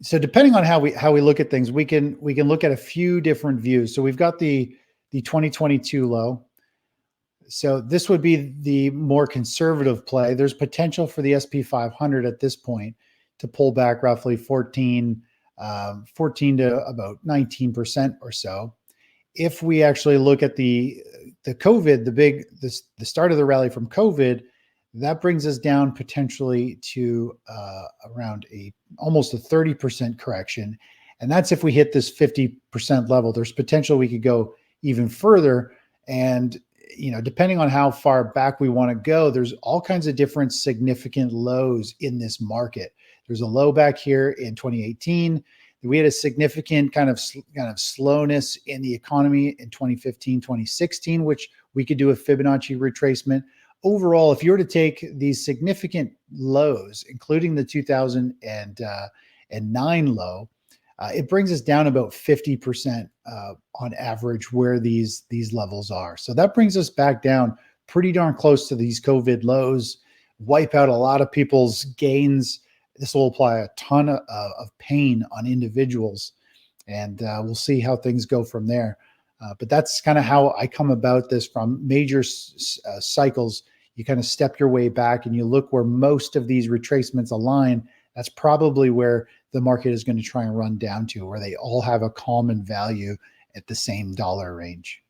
So depending on how we look at things, we can look at a few different views. So we've got the 2022 low. So this would be the more conservative play. There's potential for the SP 500 at this point to pull back roughly 14 to about 19% or so. If we actually look at the COVID, the start of the rally from COVID, that brings us down potentially to around almost a 30% correction. And that's if we hit this 50% level. There's potential we could go even further. And, depending on how far back we want to go, there's all kinds of different significant lows in this market. There's a low back here in 2018. We had a significant kind of slowness in the economy in 2015, 2016, which we could do a Fibonacci retracement. Overall, if you were to take these significant lows, including the 2009 low, it brings us down about 50% on average where these levels are. So that brings us back down pretty darn close to these COVID lows, wipe out a lot of people's gains. This will apply a ton of pain on individuals, and we'll see how things go from there. But that's kind of how I come about this from major cycles. You kind of step your way back and you look where most of these retracements align. That's probably where the market is going to try and run down to, where they all have a common value at the same dollar range.